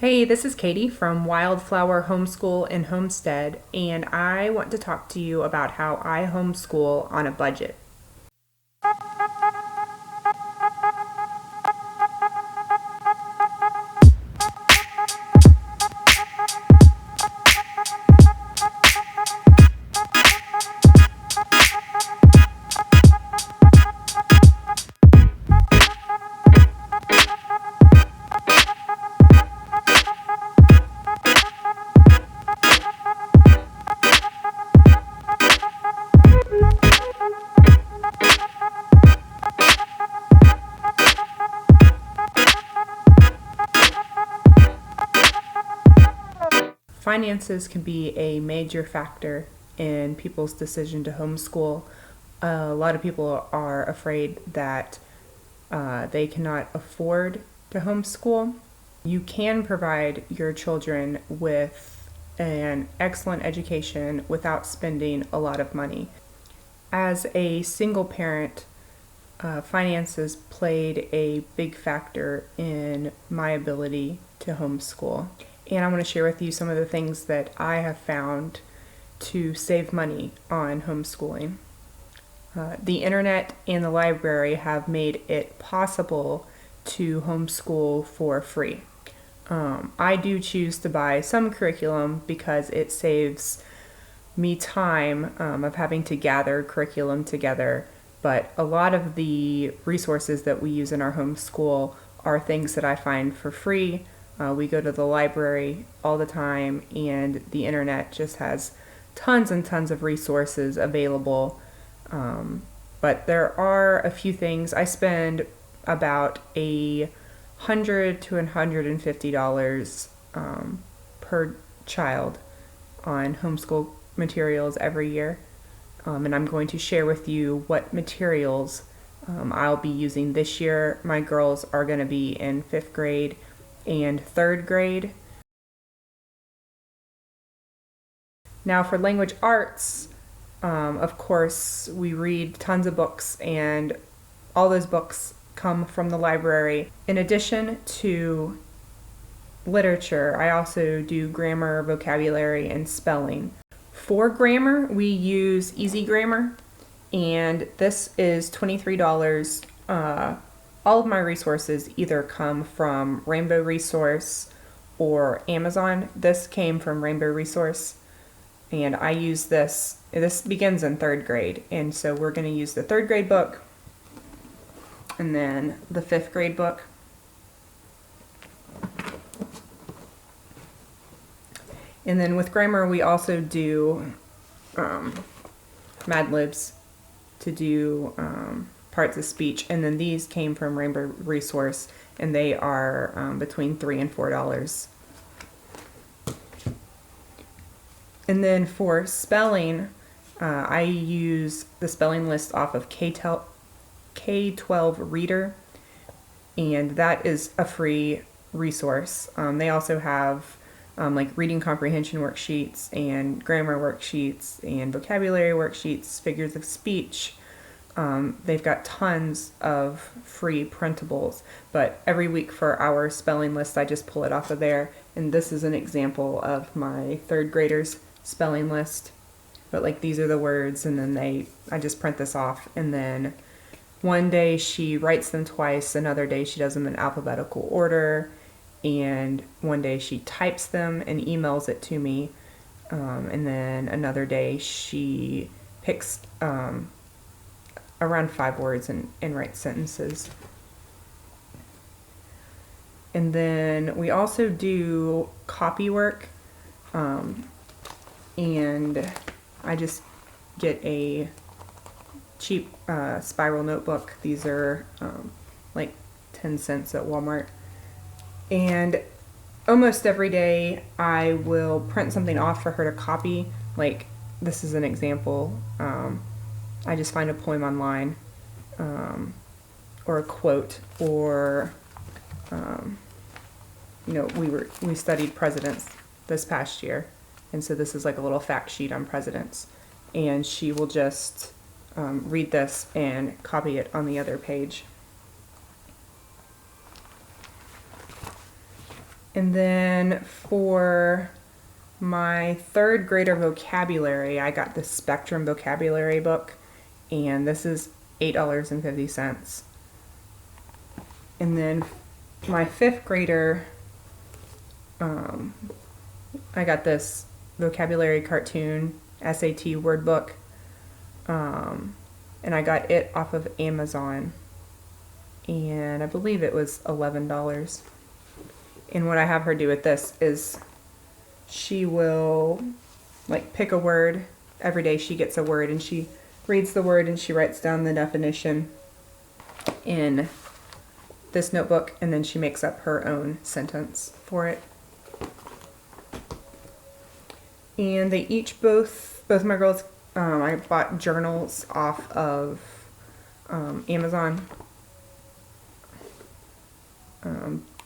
Hey, this is Katie from Wildflower Homeschool and Homestead, and I want to talk to you about how I homeschool on a budget. Finances can be a major factor in people's decision to homeschool. A lot of people are afraid that they cannot afford to homeschool. You can provide your children with an excellent education without spending a lot of money. As a single parent, finances played a big factor in my ability to homeschool. And I want to share with you some of the things that I have found to save money on homeschooling. The internet and the library have made it possible to homeschool for free. I do choose to buy some curriculum because it saves me time of having to gather curriculum together. But a lot of the resources that we use in our homeschool are things that I find for free. We go to the library all the time, and the internet just has tons and tons of resources available. But there are a few things. I spend about $100 to $150 per child on homeschool materials every year. And I'm going to share with you what materials I'll be using this year. My girls are going to be in 5th grade and 3rd grade. Now for language arts, of course, we read tons of books, and all those books come from the library. In addition to literature, I also do grammar, vocabulary, and spelling. For grammar, we use Easy Grammar, and this is $23. All of my resources either come from Rainbow Resource or Amazon. This came from Rainbow Resource, and I use this. This begins in 3rd grade, and so we're going to use the 3rd grade book and then the 5th grade book. And then with grammar, we also do Mad Libs to do parts of speech. And then these came from Rainbow Resource, and they are between $3 and $4. And then for spelling, I use the spelling list off of K-12 Reader, and that is a free resource. They also have like reading comprehension worksheets and grammar worksheets and vocabulary worksheets, figures of speech. They've got tons of free printables, but every week for our spelling list, I just pull it off of there. And this is an example of my 3rd graders' spelling list. But like, these are the words, and then I just print this off, and then one day she writes them twice, another day she does them in alphabetical order, and one day she types them and emails it to me, and then another day she picks around 5 words and writes sentences. And then we also do copy work, and I just get a cheap spiral notebook. These are like 10 cents at Walmart. And almost every day I will print something off for her to copy. Like, this is an example. I just find a poem online, or a quote, or we studied presidents this past year, and so this is like a little fact sheet on presidents, and she will just read this and copy it on the other page. And then for my third grader vocabulary, I got the Spectrum vocabulary book, and this is $8.50. And then my fifth grader, I got this vocabulary cartoon SAT word book, and I got it off of Amazon, and I believe it was $11. And what I have her do with this is she will like pick a word. Every day she gets a word and she reads the word and she writes down the definition in this notebook, and then she makes up her own sentence for it. And they each both my girls, I bought journals off of Amazon.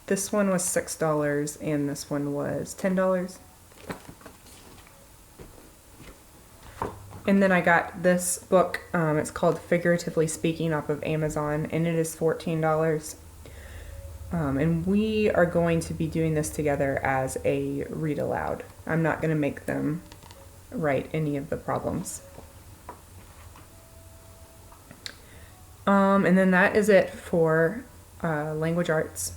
This one was $6 and this one was $10. And then I got this book, it's called Figuratively Speaking, off of Amazon, and it is $14. And we are going to be doing this together as a read aloud. I'm not going to make them write any of the problems. And then that is it for language arts.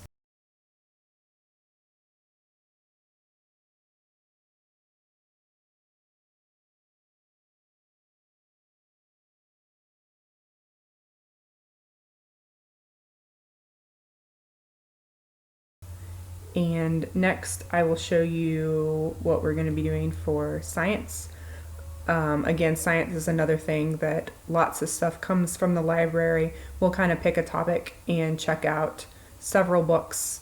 And next I will show you what we're going to be doing for science. Again, science is another thing that lots of stuff comes from the library. We'll kind of pick a topic and check out several books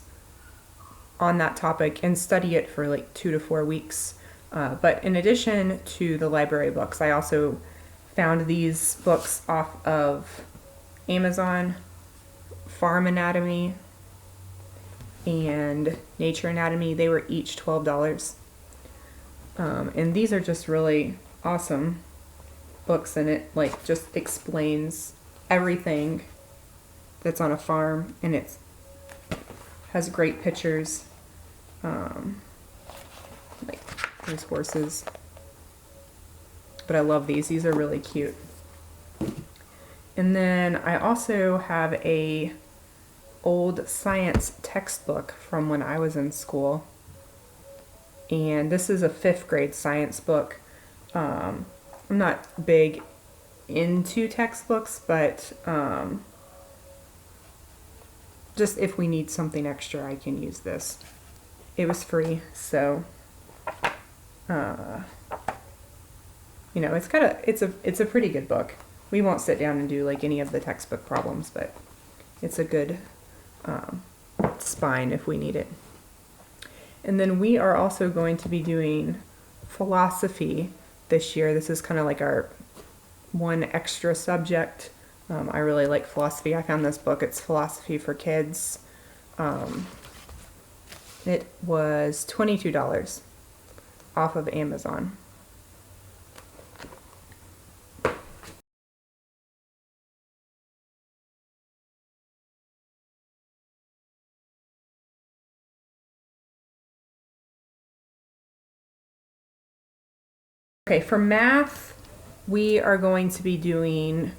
on that topic and study it for like 2 to 4 weeks. But in addition to the library books, I also found these books off of Amazon, Farm Anatomy, and Nature Anatomy. They were each $12. And these are just really awesome books, and it like just explains everything that's on a farm, and it has great pictures. Like there's horses, but I love these. These are really cute. And then I also have a old science textbook from when I was in school, and this is a 5th grade science book. I'm not big into textbooks, but just if we need something extra, I can use this. It was free, so you know, it's a pretty good book. We won't sit down and do like any of the textbook problems, but it's a good spine if we need it. And then we are also going to be doing philosophy this year. This is kind of like our one extra subject. I really like philosophy. I found this book. It's Philosophy for Kids. It was $22 off of Amazon. Okay, for math, we are going to be doing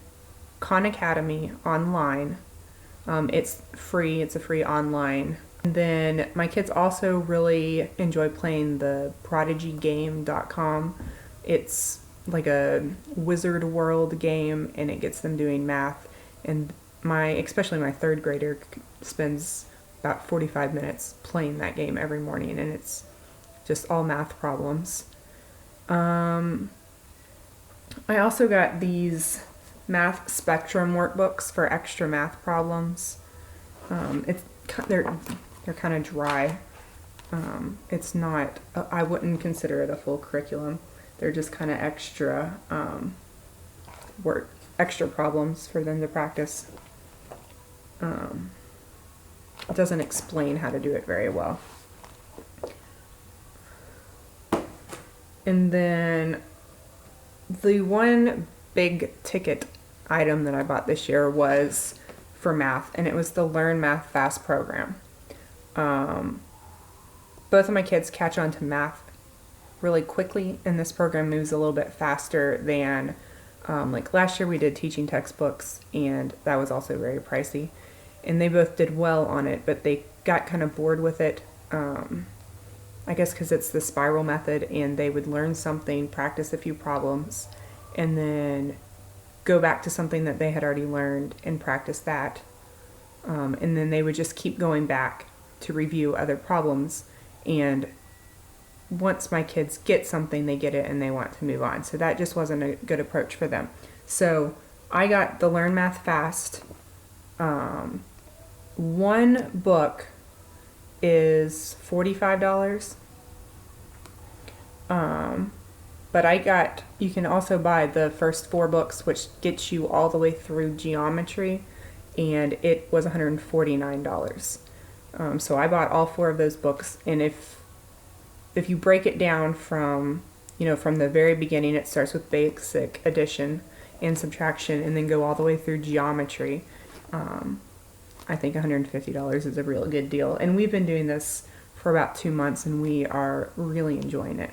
Khan Academy online. It's free. It's a free online. And then my kids also really enjoy playing the prodigygame.com. It's like a Wizard World game, and it gets them doing math. And especially my 3rd grader spends about 45 minutes playing that game every morning, and it's just all math problems. I also got these math spectrum workbooks for extra math problems. They're kind of dry. It's not, I wouldn't consider it a full curriculum. They're just kind of extra extra problems for them to practice. It doesn't explain how to do it very well. And then the one big ticket item that I bought this year was for math, and it was the Learn Math Fast program. both of my kids catch on to math really quickly, and this program moves a little bit faster than like last year we did teaching textbooks, and that was also very pricey. And they both did well on it, but they got kind of bored with it. I guess because it's the spiral method, and they would learn something, practice a few problems, and then go back to something that they had already learned and practice that. And then they would just keep going back to review other problems. And once my kids get something, they get it and they want to move on. So that just wasn't a good approach for them. So I got the Learn Math Fast. One book is $45. But you can also buy the first 4 books, which gets you all the way through geometry, and it was $149. So I bought all 4 of those books, and if you break it down from the very beginning, it starts with basic addition and subtraction, and then go all the way through geometry. I think $150 is a real good deal, and we've been doing this for about 2 months, and we are really enjoying it.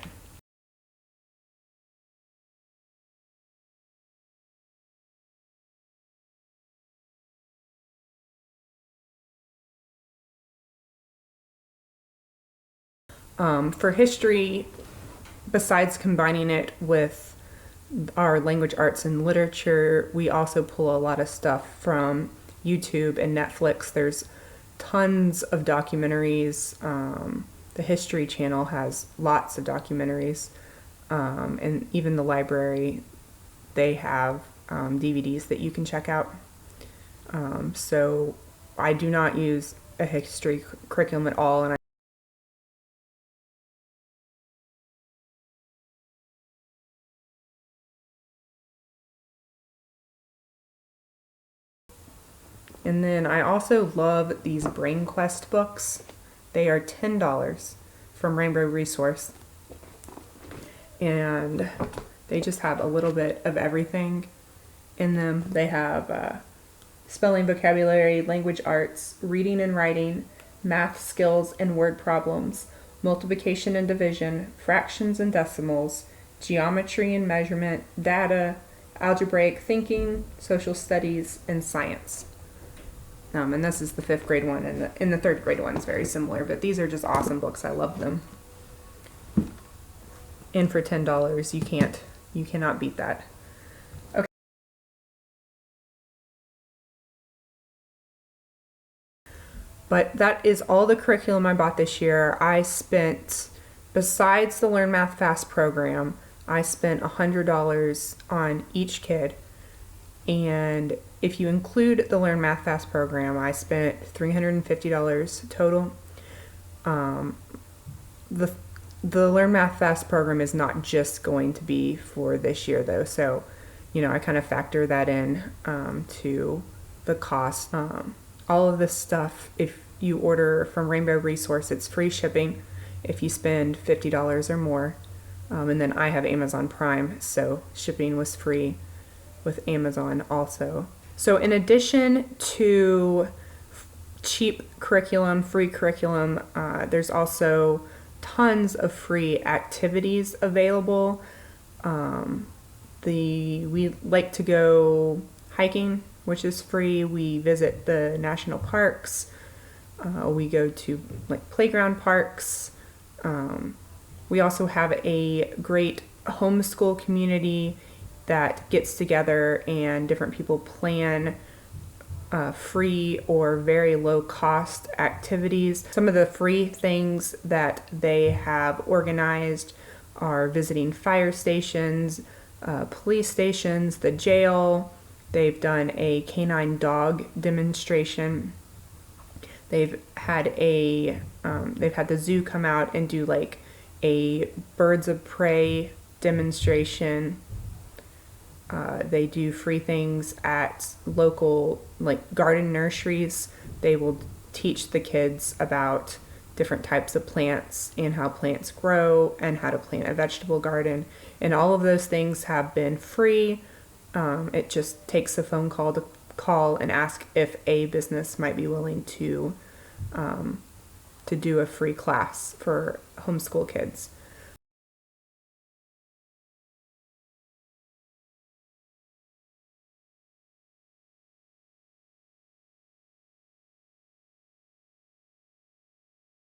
For history, besides combining it with our language arts and literature, we also pull a lot of stuff from YouTube and Netflix. There's tons of documentaries. The History Channel has lots of documentaries. And even the library, they have DVDs that you can check out. So I do not use a history curriculum at all, and then I also love these Brain Quest books. They are $10 from Rainbow Resource. And they just have a little bit of everything in them. They have spelling, vocabulary, language arts, reading and writing, math skills and word problems, multiplication and division, fractions and decimals, geometry and measurement, data, algebraic thinking, social studies, and science. And this is the 5th grade one, and the 3rd grade one is very similar, but these are just awesome books. I love them. And for $10, you cannot beat that. Okay. But that is all the curriculum I bought this year. I spent, besides the Learn Math Fast program, I spent $100 on each kid. And if you include the Learn Math Fast program, I spent $350 total. The Learn Math Fast program is not just going to be for this year, though. So, I kind of factor that in to the cost. All of this stuff, if you order from Rainbow Resource, it's free shipping if you spend $50 or more. And then I have Amazon Prime, so shipping was free with Amazon also. So in addition to cheap curriculum, free curriculum, there's also tons of free activities available. We like to go hiking, which is free. We visit the national parks. We go to playground parks. We also have a great homeschool community that gets together, and different people plan free or very low cost activities. Some of the free things that they have organized are visiting fire stations, police stations, the jail. They've done a canine dog demonstration. They've had the zoo come out and do a birds of prey demonstration. They do free things at local garden nurseries. They will teach the kids about different types of plants and how plants grow and how to plant a vegetable garden. And all of those things have been free. It just takes a phone call to call and ask if a business might be willing to to do a free class for homeschool kids.